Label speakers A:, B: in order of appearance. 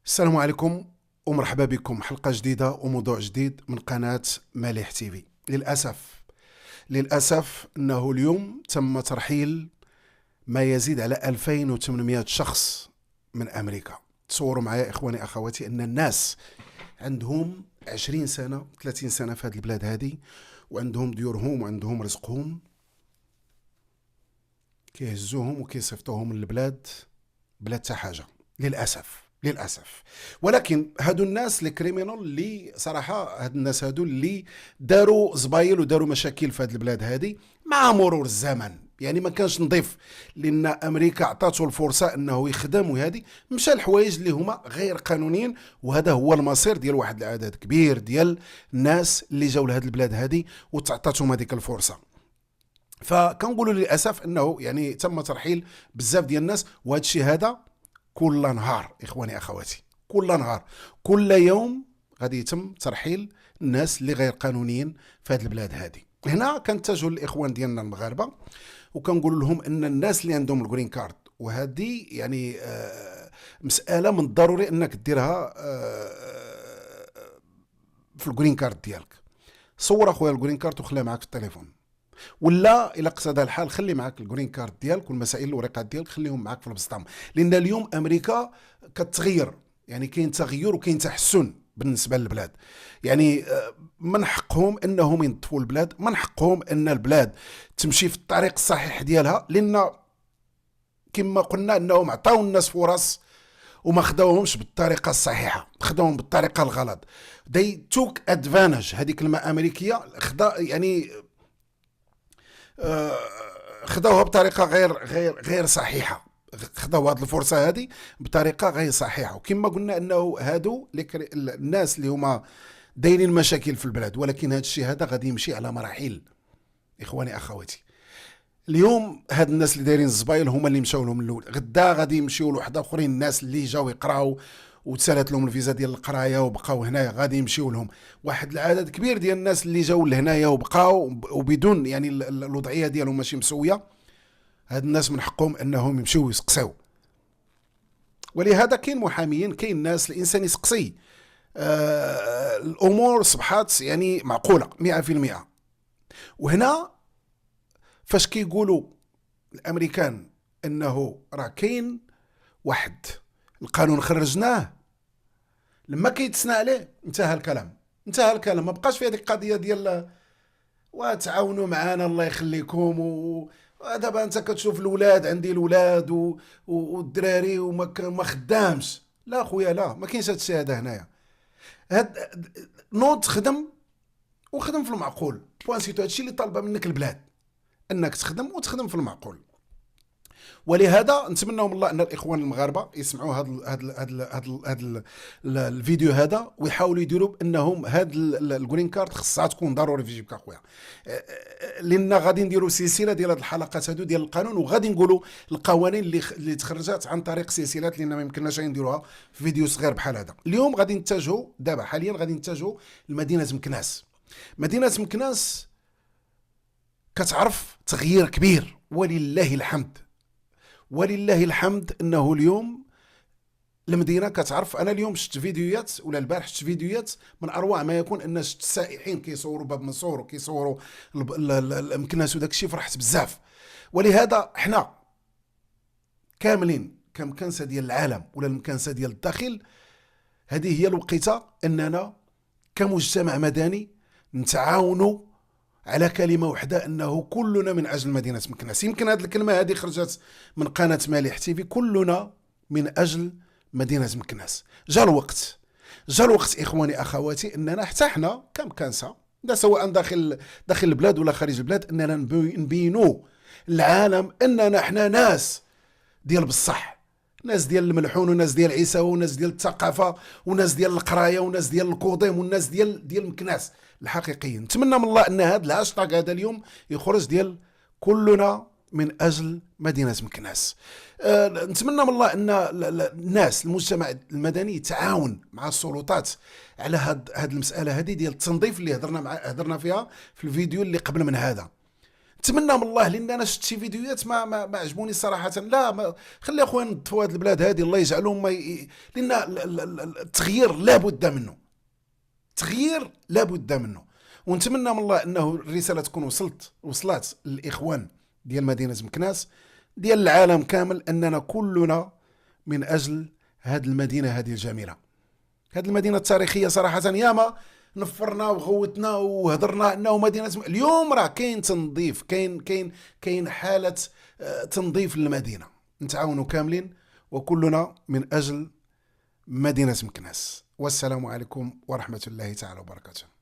A: السلام عليكم ومرحبا بكم حلقة جديدة وموضوع جديد من قناة مالح تيفي. للأسف أنه اليوم تم ترحيل ما يزيد على 2800 شخص من أمريكا. تصوروا معايا إخواني أخواتي أن الناس عندهم 20 سنة 30 سنة في هذه البلاد هذه، وعندهم ديورهم وعندهم رزقهم، كيهزوهم وكيصيفطوهم من البلاد بلا حتى حاجة. للاسف. ولكن هادو الناس الكريمينال اللي صراحه، هاد الناس هادو اللي داروا زبايل وداروا مشاكل في هاد البلاد هادي مع مرور الزمن، يعني ما كانش نضيف، لان امريكا عطاته الفرصه انه يخدم، وهادي مشى الحوايج اللي هما غير قانونيين، وهذا هو المصير ديال واحد العدد كبير ديال الناس اللي جاوا لهاد البلاد هادي وتعطاتهم هذيك الفرصه. فكنقولوا للاسف انه يعني تم ترحيل بزاف ديال الناس، وهذا الشيء هذا كل نهار اخواني اخواتي، كل نهار كل يوم غادي يتم ترحيل الناس اللي غير قانونيين في هذه البلاد هذه. هنا كنتجهوا للاخوان ديالنا المغاربه وكنقول لهم ان الناس اللي عندهم الجرين كارد، وهذه يعني مساله من الضروري انك ديرها في الجرين كارد ديالك. صور اخويا الجرين كارد وخليها معك في التليفون، ولا الى قصد الحال خلي معك الجرين كارد ديالك والمسائل الورقات ديالك خليهم معك في البسطام، لان اليوم امريكا كتغير، يعني كاين تغير وكاين تحسن بالنسبه للبلاد. يعني من حقهم انهم ينظفوا البلاد، من حقهم ان البلاد تمشي في الطريق الصحيح ديالها، لان كما قلنا انهم عطاو الناس فرص وما خداوهمش بالطريقه الصحيحه، خداوهم بالطريقه الغلط. they took advantage، هذه كلمه امريكيه، يعني خداوها بطريقه غير صحيحه، خداو هذه الفرصه هذه بطريقه غير صحيحه. وكما قلنا انه هادو الناس اللي هما دايرين مشاكل في البلاد، ولكن هذا الشيء هذا غادي يمشي على مراحل اخواني اخواتي. اليوم هاد الناس اللي دايرين الزبايل هما اللي مشاو لهم الاول، غدا غادي يمشيو لواحد اخرين، الناس اللي جاو يقراو وتسالت لهم الفيزا ديال القرايه وبقاو هنايا غادي يمشيو لهم. واحد العدد كبير ديال الناس اللي جاو لهنايا وبقاو وبدون يعني الوضعيه ديالهم ماشي مسويه، هاد الناس من حقهم انهم يمشيو يسقسيو. ولهذا كاين محاميين، كاين ناس الانسان يسقسي. الامور صبحات يعني معقوله 100%. وهنا فاش كيقولوا الامريكان انه راه كاين واحد القانون خرجناه، لما كيتسنى عليه انتهى الكلام، ما بقاش في هذيك القضيه ديال وتعاونوا معنا الله يخليكم. ودابا انت كتشوف الاولاد، عندي الاولاد والدراري وما خدامش. لا خويا، لا، ما كاينش هذا الشيء هذا هنايا. هاد نوض خدم وخدم في المعقول، بوان سيتو. هادشي اللي طالبه منك البلاد، انك تخدم وتخدم في المعقول. ولهذا نتمنى من الله ان الاخوان المغاربه يسمعوا هذا الفيديو هذا ويحاولوا يديروا انهم هذا الجرين كارد خصها تكون ضروري في جيبك اخويا. لان غادي نديروا سلسله ديال هذه الحلقات هذو ديال القانون، وغادي نقولوا القوانين اللي تخرجت عن طريق سلسلات، لان ما يمكنناش نديروها في فيديو صغير بحال هذا. اليوم غادي نتجهوا، دابا حاليا غادي نتجهوا لمدينه مكناس. مدينه مكناس كتعرف تغيير كبير، ولله الحمد انه اليوم المدينه كتعرف. انا اليوم شفت فيديوهات، ولا البارح شفت فيديوهات من اروع ما يكون، ان شفت السائحين كيصوروا باب منصور وكيصوروا مكناس وداك الشيء، فرحت بزاف. ولهذا احنا كاملين كمكنسه ديال العالم ولا المكنسه ديال الداخل، هذه هي الوقيته اننا كمجتمع مدني نتعاونوا على كلمة واحدة، أنه كلنا من أجل مدينة مكناس. يمكن هذه الكلمة هذه خرجت من قناة مالح تيفي، كلنا من أجل مدينة مكناس. جاء الوقت إخواني أخواتي أننا حتى احنا كمكنسة، سواء داخل البلاد ولا خارج البلاد، أننا نبينوا العالم أننا احنا ناس ديال بصح، ناس ديال الملحون، وناس ديال عيسى، وناس ديال الثقافة، وناس ديال القراية، وناس ديال الكوضيم، وناس ديال مكناس الحقيقيين. نتمنى من الله ان هذا الهاشتاغ هذا اليوم يخرج ديال كلنا من اجل مدينه مكناس. نتمنى من الله ان الناس، المجتمع المدني، يتعاون مع السلطات على هذه المساله هذه ديال التنظيف اللي هضرنا فيها في الفيديو اللي قبل من هذا. نتمنى من الله، لان انا شفت شي فيديوهات ما عجبوني صراحه. لا خلي اخويا نطفوا هذه البلاد هذه، الله يجعلهم لان التغيير لابد منه، تغيير لابد منه. ونتمنى من الله انه الرساله تكون وصلت للاخوان ديال مدينه مكناس، ديال العالم كامل، اننا كلنا من اجل هذه المدينه هذه الجميله، هذه المدينه التاريخيه. صراحه ياما نفرنا وغوتنا وهضرنا انه مدينه اليوم راه كاين تنظيف، كاين حاله تنظيف للمدينه. نتعاونوا كاملين وكلنا من اجل مدينه مكناس. والسلام عليكم ورحمه الله تعالى وبركاته.